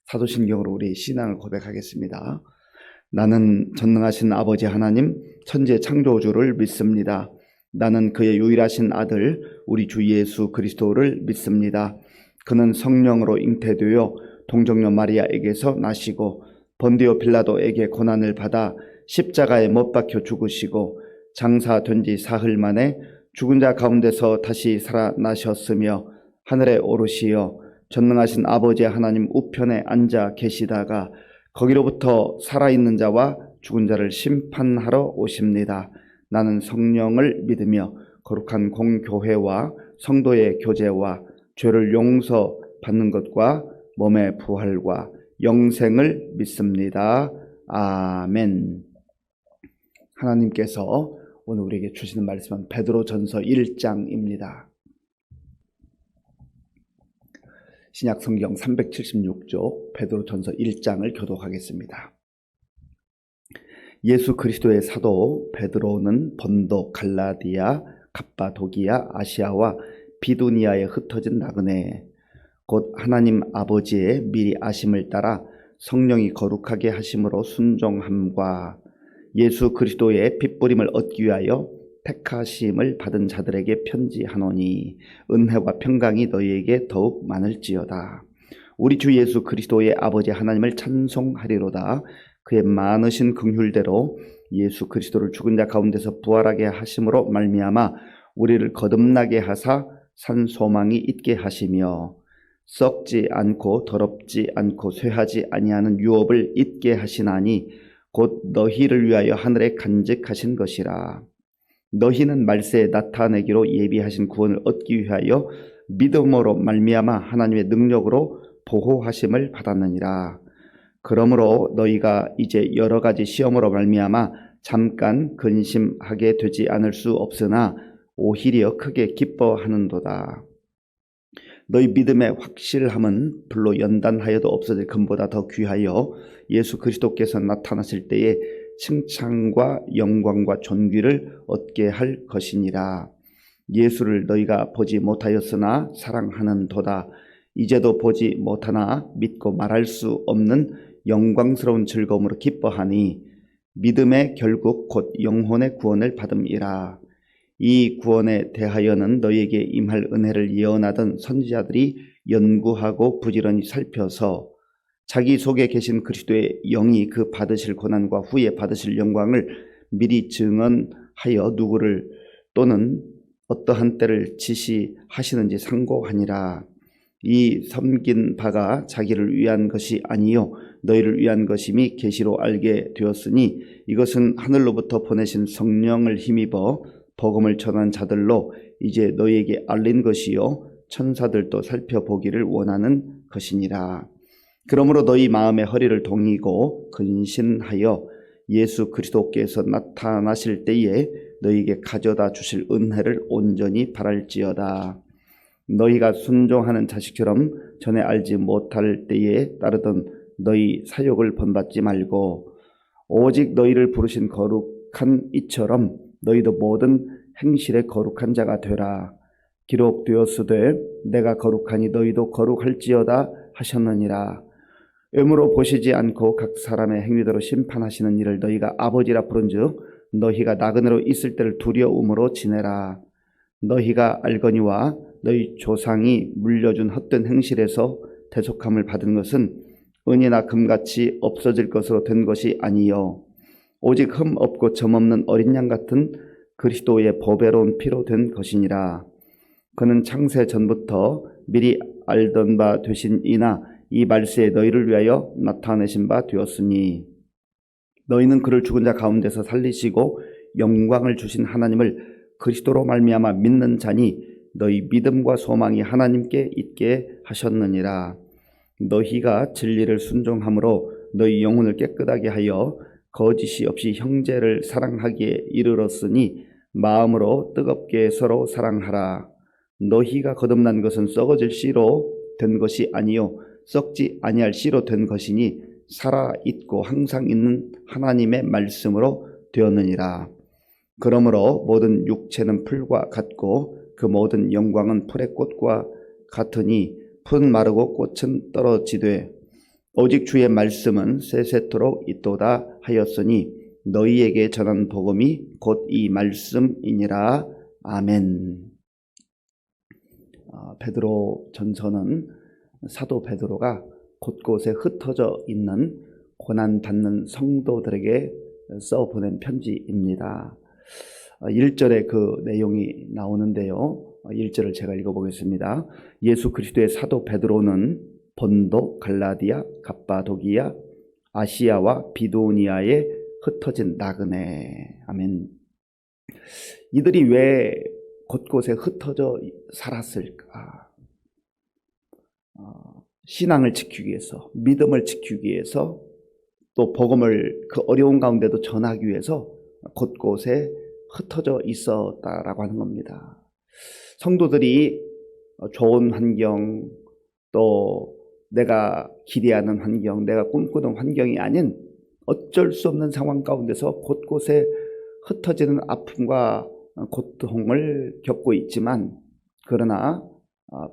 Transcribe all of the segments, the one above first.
사도신경으로 우리 신앙을 고백하겠습니다. 나는 전능하신 아버지 하나님 천지 창조주를 믿습니다. 나는 그의 유일하신 아들 우리 주 예수 그리스도를 믿습니다. 그는 성령으로 잉태되어 동정녀 마리아에게서 나시고 본디오 빌라도에게 고난을 받아 십자가에 못 박혀 죽으시고 장사된 지 사흘 만에 죽은 자 가운데서 다시 살아나셨으며 하늘에 오르시어 전능하신 아버지 하나님 우편에 앉아 계시다가 거기로부터 살아있는 자와 죽은 자를 심판하러 오십니다. 나는 성령을 믿으며 거룩한 공교회와 성도의 교제와 죄를 용서받는 것과 몸의 부활과 영생을 믿습니다. 아멘. 하나님께서 오늘 우리에게 주시는 말씀은 베드로전서 1장입니다. 신약 성경 376쪽 베드로전서 1장을 교독하겠습니다. 예수 그리스도의 사도 베드로는 본도, 갈라디아, 갑바도기아, 아시아와 비두니아에 흩어진 나그네 곧 하나님 아버지의 미리 아심을 따라 성령이 거룩하게 하심으로 순종함과 예수 그리스도의 핏부림을 얻기 위하여 택하심을 받은 자들에게 편지하노니 은혜와 평강이 너희에게 더욱 많을지어다. 우리 주 예수 그리스도의 아버지 하나님을 찬송하리로다. 그의 많으신 긍휼대로 예수 그리스도를 죽은 자 가운데서 부활하게 하심으로 말미암아 우리를 거듭나게 하사 산 소망이 있게 하시며 썩지 않고 더럽지 않고 쇠하지 아니하는 유업을 잊게 하시나니 곧 너희를 위하여 하늘에 간직하신 것이라. 너희는 말세에 나타내기로 예비하신 구원을 얻기 위하여 믿음으로 말미암아 하나님의 능력으로 보호하심을 받았느니라. 그러므로 너희가 이제 여러 가지 시험으로 말미암아 잠깐 근심하게 되지 않을 수 없으나 오히려 크게 기뻐하는도다. 너희 믿음의 확실함은 불로 연단하여도 없어질 금보다 더 귀하여 예수 그리스도께서 나타나실 때에 칭찬과 영광과 존귀를 얻게 할 것이니라. 예수를 너희가 보지 못하였으나 사랑하는도다. 이제도 보지 못하나 믿고 말할 수 없는 영광스러운 즐거움으로 기뻐하니 믿음의 결국 곧 영혼의 구원을 받음이라. 이 구원에 대하여는 너희에게 임할 은혜를 예언하던 선지자들이 연구하고 부지런히 살펴서 자기 속에 계신 그리스도의 영이 그 받으실 고난과 후에 받으실 영광을 미리 증언하여 누구를 또는 어떠한 때를 지시하시는지 상고하니라. 이 섬긴 바가 자기를 위한 것이 아니요 너희를 위한 것임이 계시로 알게 되었으니 이것은 하늘로부터 보내신 성령을 힘입어 복음을 전한 자들로 이제 너희에게 알린 것이요 천사들도 살펴보기를 원하는 것이니라. 그러므로 너희 마음의 허리를 동이고 근신하여 예수 그리스도께서 나타나실 때에 너희에게 가져다 주실 은혜를 온전히 바랄지어다. 너희가 순종하는 자식처럼 전에 알지 못할 때에 따르던 너희 사욕을 본받지 말고 오직 너희를 부르신 거룩한 이처럼 너희도 모든 행실에 거룩한 자가 되라. 기록되었으되 내가 거룩하니 너희도 거룩할지어다 하셨느니라. 의무로 보시지 않고 각 사람의 행위대로 심판하시는 이를 너희가 아버지라 부른즉 너희가 나그네로 있을 때를 두려움으로 지내라. 너희가 알거니와 너희 조상이 물려준 헛된 행실에서 대속함을 받은 것은 은이나 금같이 없어질 것으로 된 것이 아니요 오직 흠 없고 점 없는 어린 양 같은 그리스도의 보배로운 피로 된 것이니라. 그는 창세 전부터 미리 알던 바 되신 이나 이 말세에 너희를 위하여 나타내신 바 되었으니 너희는 그를 죽은 자 가운데서 살리시고 영광을 주신 하나님을 그리스도로 말미암아 믿는 자니 너희 믿음과 소망이 하나님께 있게 하셨느니라. 너희가 진리를 순종함으로 너희 영혼을 깨끗하게 하여 거짓이 없이 형제를 사랑하기에 이르렀으니 마음으로 뜨겁게 서로 사랑하라. 너희가 거듭난 것은 썩어질 씨로 된 것이 아니요 썩지 아니할 씨로 된 것이니 살아있고 항상 있는 하나님의 말씀으로 되었느니라. 그러므로 모든 육체는 풀과 같고 그 모든 영광은 풀의 꽃과 같으니 풀은 마르고 꽃은 떨어지되 오직 주의 말씀은 세세토록 있도다 하였으니 너희에게 전한 복음이 곧 이 말씀이니라. 아멘. 베드로 전서는 사도 베드로가 곳곳에 흩어져 있는 고난받는 성도들에게 써보낸 편지입니다. 1절에 그 내용이 나오는데요. 1절을 제가 읽어보겠습니다. 예수 그리스도의 사도 베드로는 본도, 갈라디아, 갑바도기아, 아시아와 비두니아에 흩어진 나그네. 아멘. 이들이 왜 곳곳에 흩어져 살았을까? 신앙을 지키기 위해서, 믿음을 지키기 위해서, 또 복음을 그 어려운 가운데도 전하기 위해서 곳곳에 흩어져 있었다라고 하는 겁니다. 성도들이 좋은 환경, 또 내가 기대하는 환경, 내가 꿈꾸는 환경이 아닌 어쩔 수 없는 상황 가운데서 곳곳에 흩어지는 아픔과 고통을 겪고 있지만, 그러나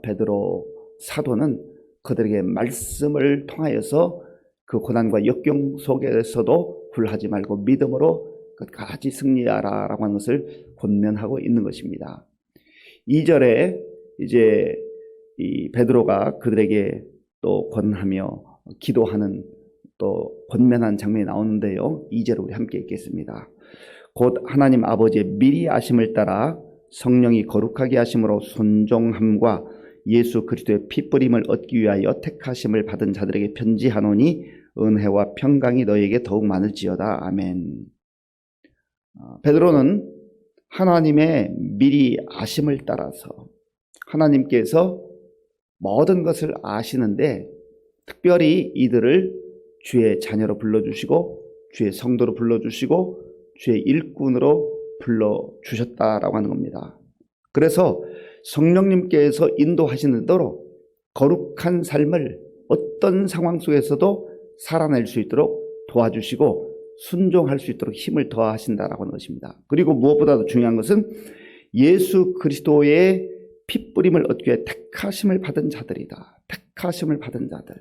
베드로 사도는 그들에게 말씀을 통하여서 그 고난과 역경 속에서도 굴하지 말고 믿음으로 끝까지 승리하라라고 하는 것을 권면하고 있는 것입니다. 2절에 이제 이 베드로가 그들에게 또 권하며 기도하는, 또 권면한 장면이 나오는데요. 2절을 우리 함께 읽겠습니다. 곧 하나님 아버지의 미리 아심을 따라 성령이 거룩하게 하심으로 순종함과 예수 그리스도의 피뿌림을 얻기 위하여 택하심을 받은 자들에게 편지하노니 은혜와 평강이 너희에게 더욱 많을지어다. 아멘. 베드로는 하나님의 미리 아심을 따라서, 하나님께서 모든 것을 아시는데 특별히 이들을 주의 자녀로 불러주시고 주의 성도로 불러주시고 주의 일꾼으로 불러주셨다라고 하는 겁니다. 그래서 성령님께서 인도하시는 대로 거룩한 삶을 어떤 상황 속에서도 살아낼 수 있도록 도와주시고 순종할 수 있도록 힘을 더하신다라고 하는 것입니다. 그리고 무엇보다도 중요한 것은 예수 그리스도의 핏뿌림을 얻기 위해 택하심을 받은 자들이다. 택하심을 받은 자들.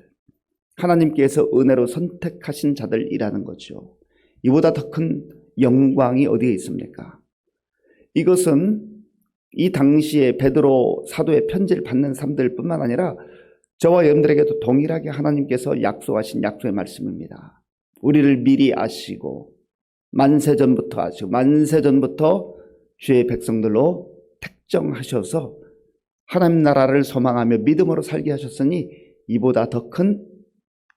하나님께서 은혜로 선택하신 자들이라는 거죠. 이보다 더 큰 영광이 어디에 있습니까? 이것은 이 당시에 베드로 사도의 편지를 받는 사람들뿐만 아니라 저와 여러분들에게도 동일하게 하나님께서 약속하신 약속의 말씀입니다. 우리를 미리 아시고 만세전부터 아시고 만세전부터 주의 백성들로 택정하셔서 하나님 나라를 소망하며 믿음으로 살게 하셨으니 이보다 더 큰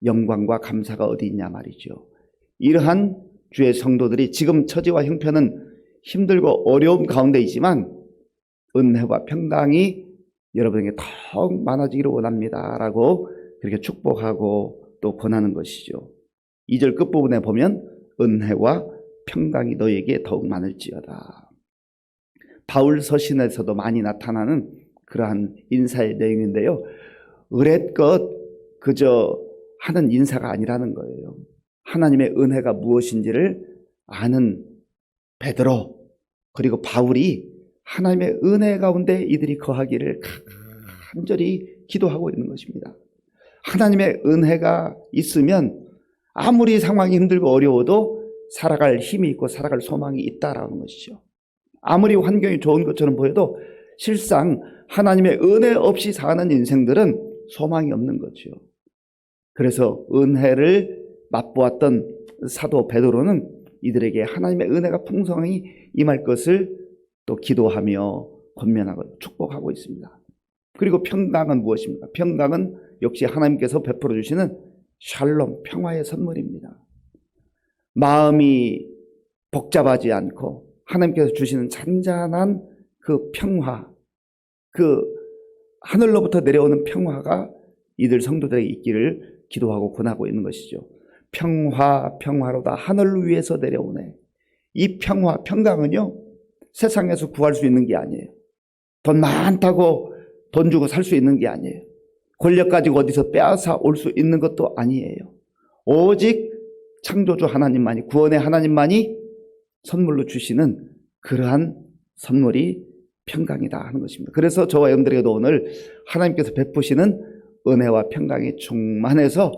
영광과 감사가 어디 있냐 말이죠. 이러한 주의 성도들이 지금 처지와 형편은 힘들고 어려움 가운데 있지만 은혜와 평강이 여러분에게 더욱 많아지기를 원합니다 라고 그렇게 축복하고 또 권하는 것이죠. 2절 끝부분에 보면 은혜와 평강이 너에게 더욱 많을지어다. 바울 서신에서도 많이 나타나는 그러한 인사의 내용인데요. 의례껏 그저 하는 인사가 아니라는 거예요. 하나님의 은혜가 무엇인지를 아는 베드로 그리고 바울이 하나님의 은혜 가운데 이들이 거하기를 간절히 기도하고 있는 것입니다. 하나님의 은혜가 있으면 아무리 상황이 힘들고 어려워도 살아갈 힘이 있고 살아갈 소망이 있다라는 것이죠. 아무리 환경이 좋은 것처럼 보여도 실상 하나님의 은혜 없이 사는 인생들은 소망이 없는 거죠. 그래서 은혜를 맛보았던 사도 베드로는 이들에게 하나님의 은혜가 풍성히 임할 것을 또 기도하며 권면하고 축복하고 있습니다. 그리고 평강은 무엇입니까? 평강은 역시 하나님께서 베풀어 주시는 샬롬, 평화의 선물입니다. 마음이 복잡하지 않고 하나님께서 주시는 잔잔한 그 평화, 그 하늘로부터 내려오는 평화가 이들 성도들에게 있기를 기도하고 권하고 있는 것이죠. 평화, 평화로다 하늘 위에서 내려오네. 이 평화, 평강은요 세상에서 구할 수 있는 게 아니에요. 돈 많다고 돈 주고 살 수 있는 게 아니에요. 권력 가지고 어디서 빼앗아 올 수 있는 것도 아니에요. 오직 창조주 하나님만이, 구원의 하나님만이 선물로 주시는 그러한 선물이 평강이다 하는 것입니다. 그래서 저와 여러분들에게도 오늘 하나님께서 베푸시는 은혜와 평강이 충만해서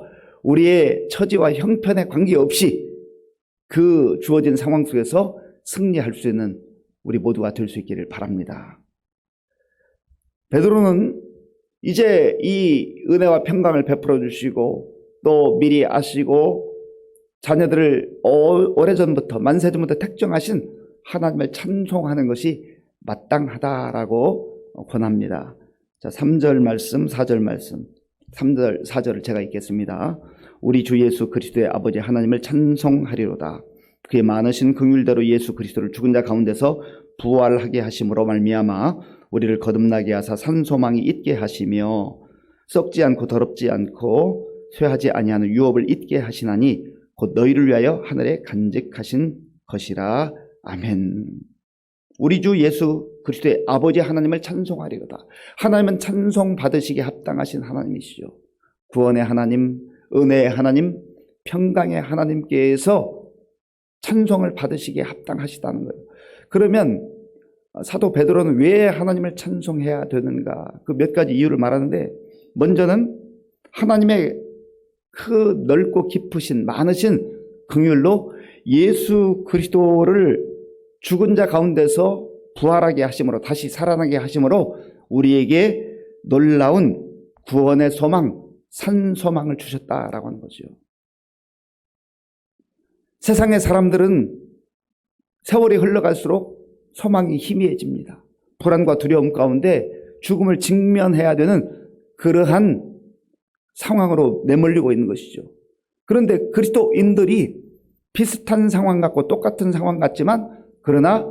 우리의 처지와 형편에 관계없이 그 주어진 상황 속에서 승리할 수 있는 우리 모두가 될 수 있기를 바랍니다. 베드로는 이제 이 은혜와 평강을 베풀어 주시고 또 미리 아시고 자녀들을 오래전부터 만세전부터 택정하신 하나님을 찬송하는 것이 마땅하다라고 권합니다. 자, 3절 말씀, 4절 말씀. 3절, 4절을 제가 읽겠습니다. 우리 주 예수 그리스도의 아버지 하나님을 찬송하리로다. 그의 많으신 긍휼대로 예수 그리스도를 죽은 자 가운데서 부활하게 하심으로 말미암아 우리를 거듭나게 하사 산 소망이 있게 하시며 썩지 않고 더럽지 않고 쇠하지 아니하는 유업을 있게 하시나니 곧 너희를 위하여 하늘에 간직하신 것이라. 아멘. 우리 주 예수 그리스도의 아버지 하나님을 찬송하리로다. 하나님은 찬송 받으시기에 합당하신 하나님이시죠. 구원의 하나님, 은혜의 하나님, 평강의 하나님께서 찬송을 받으시기에 합당하시다는 거예요. 그러면 사도 베드로는 왜 하나님을 찬송해야 되는가? 그 몇 가지 이유를 말하는데, 먼저는 하나님의 그 넓고 깊으신 많으신 긍휼로 예수 그리스도를 죽은 자 가운데서 부활하게 하심으로, 다시 살아나게 하심으로 우리에게 놀라운 구원의 소망, 산 소망을 주셨다라고 하는 거죠. 세상의 사람들은 세월이 흘러갈수록 소망이 희미해집니다. 불안과 두려움 가운데 죽음을 직면해야 되는 그러한 상황으로 내몰리고 있는 것이죠. 그런데 그리스도인들이 비슷한 상황 같고 똑같은 상황 같지만, 그러나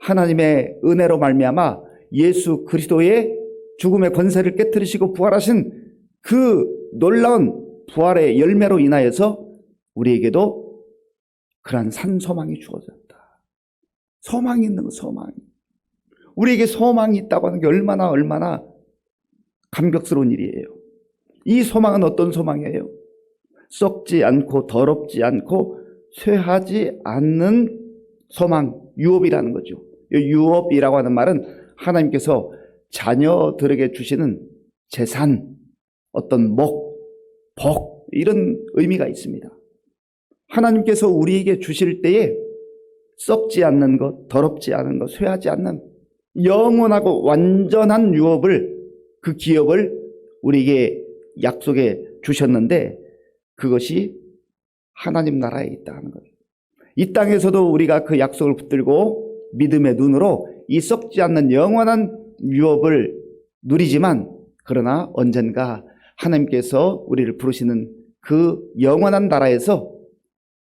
하나님의 은혜로 말미암아 예수 그리스도의 죽음의 권세를 깨뜨리시고 부활하신 그 놀라운 부활의 열매로 인하여서 우리에게도 그러한 산 소망이 주어졌다. 소망이 있는 거, 소망이. 우리에게 소망이 있다고 하는 게 얼마나 감격스러운 일이에요. 이 소망은 어떤 소망이에요? 썩지 않고 더럽지 않고 쇠하지 않는 소망, 유업이라는 거죠. 유업이라고 하는 말은 하나님께서 자녀들에게 주시는 재산, 어떤 복, 이런 의미가 있습니다. 하나님께서 우리에게 주실 때에 썩지 않는 것, 더럽지 않은 것, 쇠하지 않는 영원하고 완전한 유업을, 그 기업을 우리에게 약속해 주셨는데, 그것이 하나님 나라에 있다는 거예요. 이 땅에서도 우리가 그 약속을 붙들고 믿음의 눈으로 이 썩지 않는 영원한 유업을 누리지만, 그러나 언젠가 하나님께서 우리를 부르시는 그 영원한 나라에서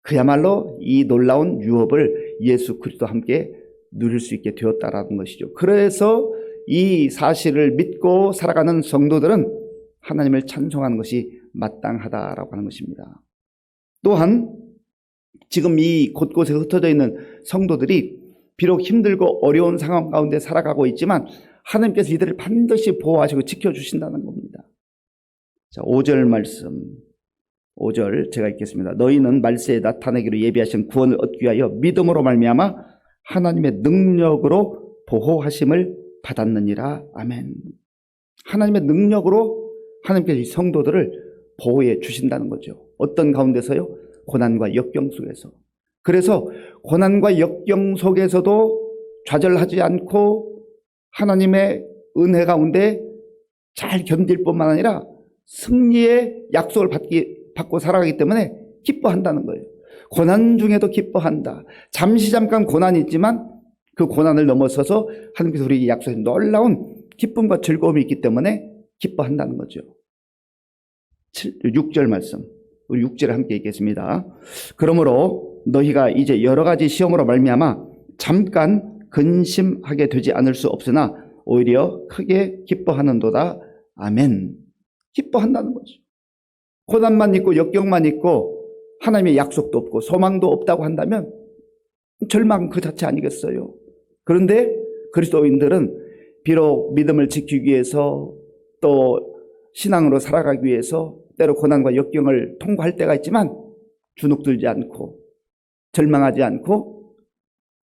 그야말로 이 놀라운 유업을 예수 그리스도와 함께 누릴 수 있게 되었다라는 것이죠. 그래서 이 사실을 믿고 살아가는 성도들은 하나님을 찬송하는 것이 마땅하다라고 하는 것입니다. 또한 지금 이 곳곳에 흩어져 있는 성도들이 비록 힘들고 어려운 상황 가운데 살아가고 있지만 하나님께서 이들을 반드시 보호하시고 지켜주신다는 겁니다. 자, 5절 말씀, 5절 제가 읽겠습니다. 너희는 말세에 나타내기로 예비하신 구원을 얻기 위하여 믿음으로 말미암아 하나님의 능력으로 보호하심을 받았느니라. 아멘. 하나님의 능력으로 하나님께서 이 성도들을 보호해 주신다는 거죠. 어떤 가운데서요? 고난과 역경 속에서. 그래서 고난과 역경 속에서도 좌절하지 않고 하나님의 은혜 가운데 잘 견딜 뿐만 아니라 승리의 약속을 받고 살아가기 때문에 기뻐한다는 거예요. 고난 중에도 기뻐한다. 잠깐 고난이 있지만 그 고난을 넘어서서 하나님께서 우리에게 약속해 놀라운 기쁨과 즐거움이 있기 때문에 기뻐한다는 거죠. 6절 말씀, 우리 6절을 함께 읽겠습니다. 그러므로 너희가 이제 여러 가지 시험으로 말미암아 잠깐 근심하게 되지 않을 수 없으나 오히려 크게 기뻐하는도다. 아멘. 기뻐한다는 거죠. 고난만 있고 역경만 있고 하나님의 약속도 없고 소망도 없다고 한다면 절망 그 자체 아니겠어요? 그런데 그리스도인들은 비록 믿음을 지키기 위해서 또 신앙으로 살아가기 위해서 때로 고난과 역경을 통과할 때가 있지만 주눅들지 않고 절망하지 않고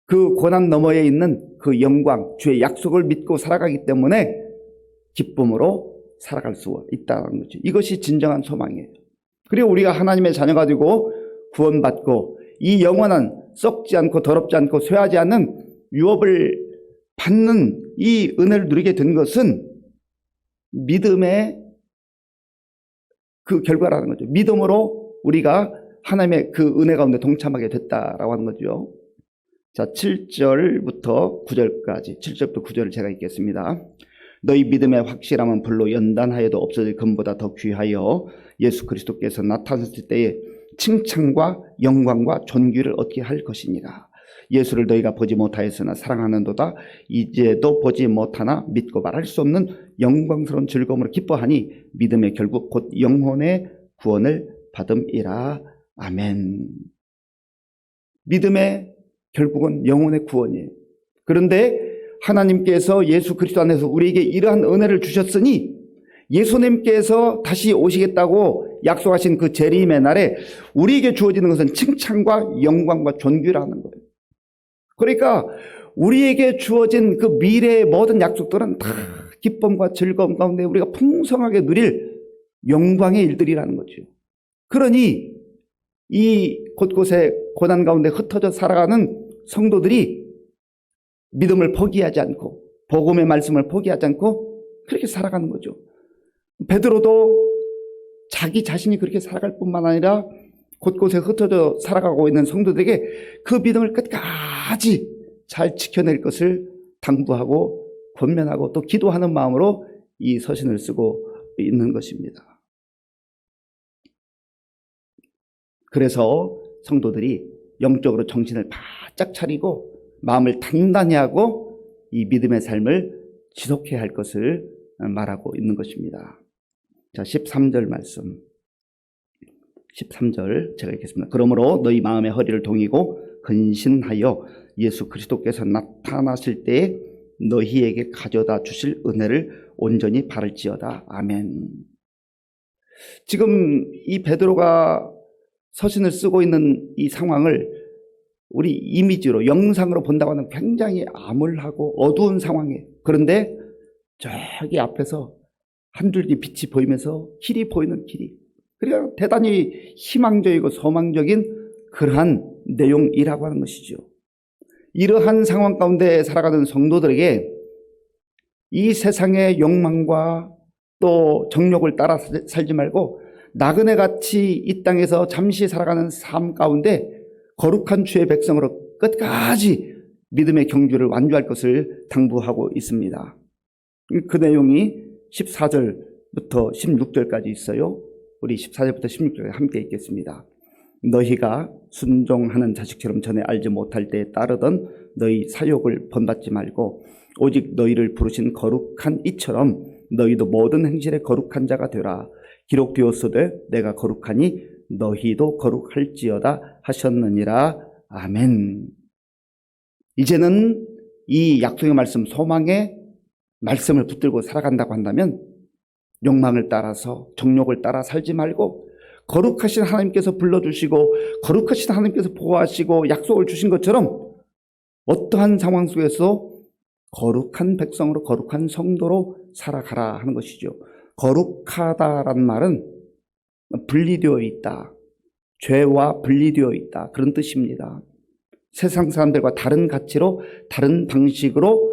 그 고난 너머에 있는 그 영광, 주의 약속을 믿고 살아가기 때문에 기쁨으로 살아갈 수 있다는 거죠. 이것이 진정한 소망이에요. 그리고 우리가 하나님의 자녀가 되고 구원받고 이 영원한 썩지 않고 더럽지 않고 쇠하지 않는 유업을 받는 이 은혜를 누리게 된 것은 믿음의 그 결과라는 거죠. 믿음으로 우리가 하나님의 그 은혜 가운데 동참하게 됐다라고 하는 거죠. 자, 7절부터 9절까지, 7절부터 9절을 제가 읽겠습니다. 너희 믿음의 확실함은 불로 연단하여도 없어질 금보다 더 귀하여 예수 그리스도께서 나타났을 때에 칭찬과 영광과 존귀를 얻게 할 것이니라. 예수를 너희가 보지 못하였으나 사랑하는도다. 이제도 보지 못하나 믿고 말할 수 없는 영광스러운 즐거움으로 기뻐하니 믿음의 결국 곧 영혼의 구원을 받음이라. 아멘. 믿음의 결국은 영혼의 구원이에요. 그런데 하나님께서 예수 그리스도 안에서 우리에게 이러한 은혜를 주셨으니 예수님께서 다시 오시겠다고 약속하신 그 재림의 날에 우리에게 주어지는 것은 칭찬과 영광과 존귀라는 거예요. 그러니까 우리에게 주어진 그 미래의 모든 약속들은 다 기쁨과 즐거움 가운데 우리가 풍성하게 누릴 영광의 일들이라는 거죠. 그러니 이 곳곳에 고난 가운데 흩어져 살아가는 성도들이 믿음을 포기하지 않고 복음의 말씀을 포기하지 않고 그렇게 살아가는 거죠. 베드로도 자기 자신이 그렇게 살아갈 뿐만 아니라 곳곳에 흩어져 살아가고 있는 성도들에게 그 믿음을 끝까지 잘 지켜낼 것을 당부하고 권면하고 또 기도하는 마음으로 이 서신을 쓰고 있는 것입니다. 그래서 성도들이 영적으로 정신을 바짝 차리고 마음을 단단히 하고 이 믿음의 삶을 지속해야 할 것을 말하고 있는 것입니다. 자, 13절 말씀. 13절 제가 읽겠습니다. 그러므로 너희 마음의 허리를 동이고 근신하여 예수 그리스도께서 나타나실 때에 너희에게 가져다 주실 은혜를 온전히 바랄지어다. 아멘. 지금 이 베드로가 서신을 쓰고 있는 이 상황을 우리 이미지로 영상으로 본다고 하면 굉장히 암울하고 어두운 상황이에요. 그런데 저기 앞에서 한 줄기 빛이 보이면서 길이 보이는 길이, 그러니까 대단히 희망적이고 소망적인 그러한 내용이라고 하는 것이죠. 이러한 상황 가운데 살아가는 성도들에게 이 세상의 욕망과 또 정욕을 따라 살지 말고 나그네같이 이 땅에서 잠시 살아가는 삶 가운데 거룩한 주의 백성으로 끝까지 믿음의 경주를 완주할 것을 당부하고 있습니다. 그 내용이 14절부터 16절까지 있어요. 우리 14절부터 16절에 함께 읽겠습니다. 너희가 순종하는 자식처럼 전에 알지 못할 때에 따르던 너희 사욕을 본받지 말고 오직 너희를 부르신 거룩한 이처럼 너희도 모든 행실에 거룩한 자가 되라. 기록되었으되 내가 거룩하니 너희도 거룩할지어다 하셨느니라. 아멘. 이제는 이 약속의 말씀, 소망의 말씀을 붙들고 살아간다고 한다면 욕망을 따라서 정욕을 따라 살지 말고 거룩하신 하나님께서 불러주시고 거룩하신 하나님께서 보호하시고 약속을 주신 것처럼 어떠한 상황 속에서 거룩한 백성으로 거룩한 성도로 살아가라 하는 것이죠. 거룩하다라는 말은 분리되어 있다, 죄와 분리되어 있다, 그런 뜻입니다. 세상 사람들과 다른 가치로 다른 방식으로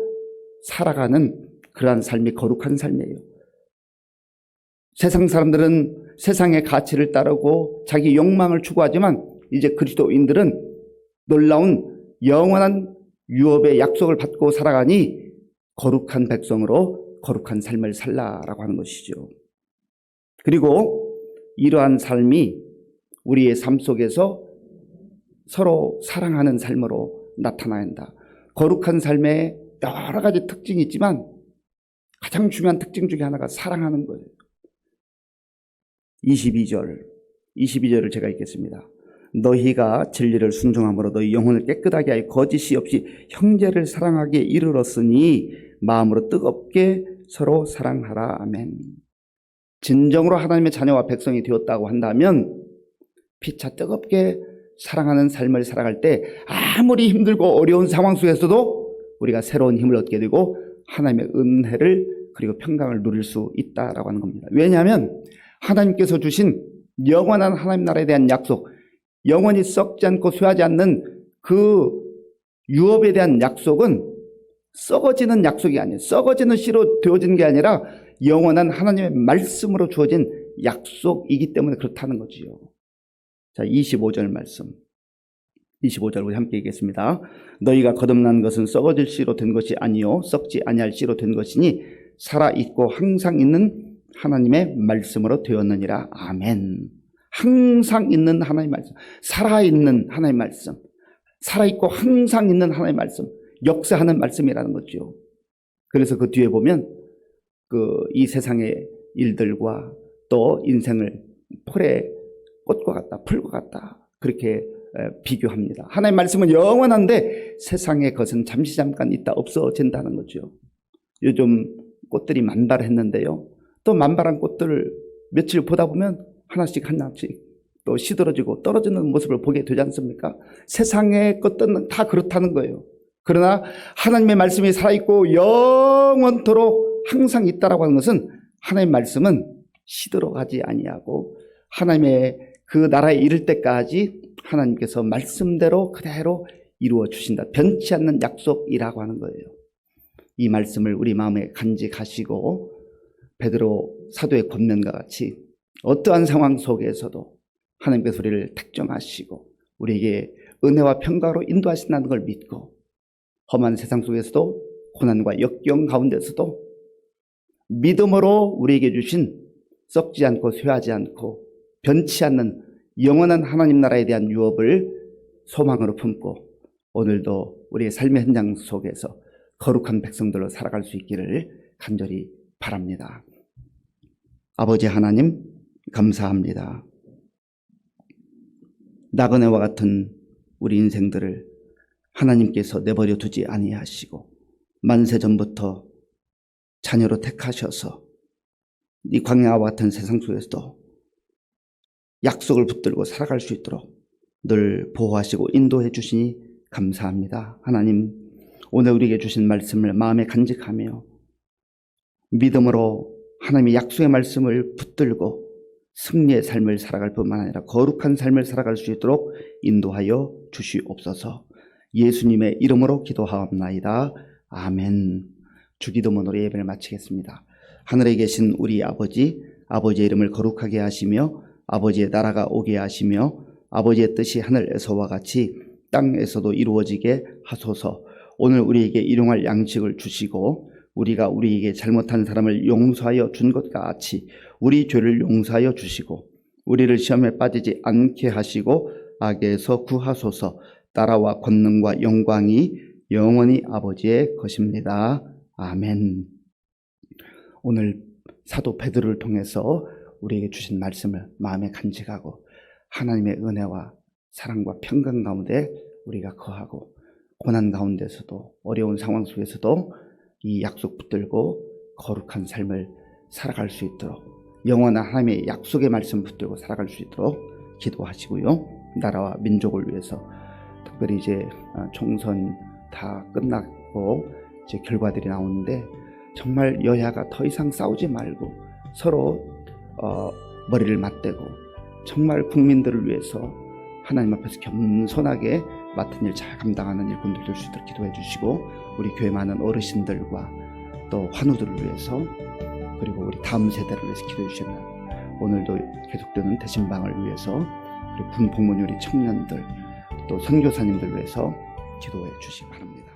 살아가는 그러한 삶이 거룩한 삶이에요. 세상 사람들은 세상의 가치를 따르고 자기 욕망을 추구하지만 이제 그리스도인들은 놀라운 영원한 유업의 약속을 받고 살아가니 거룩한 백성으로 거룩한 삶을 살라라고 하는 것이죠. 그리고 이러한 삶이 우리의 삶 속에서 서로 사랑하는 삶으로 나타나야 한다. 거룩한 삶에 여러 가지 특징이 있지만 가장 중요한 특징 중에 하나가 사랑하는 거예요. 22절을 제가 읽겠습니다. 너희가 진리를 순종함으로 너희 영혼을 깨끗하게 하여 거짓이 없이 형제를 사랑하기에 이르렀으니 마음으로 뜨겁게 서로 사랑하라. 아멘. 진정으로 하나님의 자녀와 백성이 되었다고 한다면 피차 뜨겁게 사랑하는 삶을 살아갈 때 아무리 힘들고 어려운 상황 속에서도 우리가 새로운 힘을 얻게 되고 하나님의 은혜를 그리고 평강을 누릴 수 있다라고 하는 겁니다. 왜냐하면 하나님께서 주신 영원한 하나님 나라에 대한 약속, 영원히 썩지 않고 쇠하지 않는 그 유업에 대한 약속은 썩어지는 약속이 아니에요. 썩어지는 씨로 되어진 게 아니라 영원한 하나님의 말씀으로 주어진 약속이기 때문에 그렇다는 거지요. 자, 25절 말씀. 25절 우리 함께 읽겠습니다. 너희가 거듭난 것은 썩어질 씨로 된 것이 아니요 썩지 아니할 씨로 된 것이니 살아있고 항상 있는 하나님의 말씀으로 되었느니라. 아멘. 항상 있는 하나님의 말씀, 살아있는 하나님의 말씀, 살아있고 항상 있는 하나님의 말씀, 역사하는 말씀이라는 거죠. 그래서 그 뒤에 보면 이 세상의 일들과 또 인생을 풀의 꽃과 같다, 풀과 같다, 그렇게 비교합니다. 하나님의 말씀은 영원한데 세상의 것은 잠시 잠깐 있다 없어진다는 거죠. 요즘 꽃들이 만발했는데요, 또 만발한 꽃들을 며칠 보다 보면 하나씩 또 시들어지고 떨어지는 모습을 보게 되지 않습니까? 세상의 것들은 다 그렇다는 거예요. 그러나 하나님의 말씀이 살아있고 영원토록 항상 있다라고 하는 것은 하나님의 말씀은 시들어가지 아니하고 하나님의 그 나라에 이를 때까지 하나님께서 말씀대로 그대로 이루어 주신다. 변치 않는 약속이라고 하는 거예요. 이 말씀을 우리 마음에 간직하시고 베드로 사도의 권면과 같이 어떠한 상황 속에서도 하나님께서 우리를 택정하시고 우리에게 은혜와 평강으로 인도하신다는 걸 믿고 험한 세상 속에서도 고난과 역경 가운데서도 믿음으로 우리에게 주신 썩지 않고 쇠하지 않고 변치 않는 영원한 하나님 나라에 대한 유업을 소망으로 품고 오늘도 우리의 삶의 현장 속에서 거룩한 백성들로 살아갈 수 있기를 간절히 바랍니다. 아버지 하나님 감사합니다. 나그네와 같은 우리 인생들을 하나님께서 내버려 두지 아니하시고 만세 전부터 자녀로 택하셔서 이 광야와 같은 세상 속에서도 약속을 붙들고 살아갈 수 있도록 늘 보호하시고 인도해 주시니 감사합니다. 하나님, 오늘 우리에게 주신 말씀을 마음에 간직하며 믿음으로 하나님의 약속의 말씀을 붙들고 승리의 삶을 살아갈 뿐만 아니라 거룩한 삶을 살아갈 수 있도록 인도하여 주시옵소서. 예수님의 이름으로 기도하옵나이다. 아멘. 주기도문으로 예배를 마치겠습니다. 하늘에 계신 우리 아버지, 아버지의 이름을 거룩하게 하시며 아버지의 나라가 오게 하시며 아버지의 뜻이 하늘에서와 같이 땅에서도 이루어지게 하소서. 오늘 우리에게 일용할 양식을 주시고 우리가 우리에게 잘못한 사람을 용서하여 준 것과 같이 우리 죄를 용서하여 주시고 우리를 시험에 빠지지 않게 하시고 악에서 구하소서. 나라와 권능과 영광이 영원히 아버지의 것입니다. 아멘. 오늘 사도 베드로를 통해서 우리에게 주신 말씀을 마음에 간직하고 하나님의 은혜와 사랑과 평강 가운데 우리가 거하고 고난 가운데서도 어려운 상황 속에서도 이 약속 붙들고 거룩한 삶을 살아갈 수 있도록 영원한 하나님의 약속의 말씀 붙들고 살아갈 수 있도록 기도하시고요. 나라와 민족을 위해서 특별히 이제 총선 다 끝났고 이제 결과들이 나오는데 정말 여야가 더 이상 싸우지 말고 서로 머리를 맞대고 정말 국민들을 위해서 하나님 앞에서 겸손하게 맡은 일 잘 감당하는 일꾼들 될 수 있도록 기도해 주시고 우리 교회 많은 어르신들과 또 환우들을 위해서 그리고 우리 다음 세대를 위해서 기도해 주시면 오늘도 계속되는 대신방을 위해서 그리고 분복문 우리 청년들 또 선교사님들 위해서 기도해 주시기 바랍니다.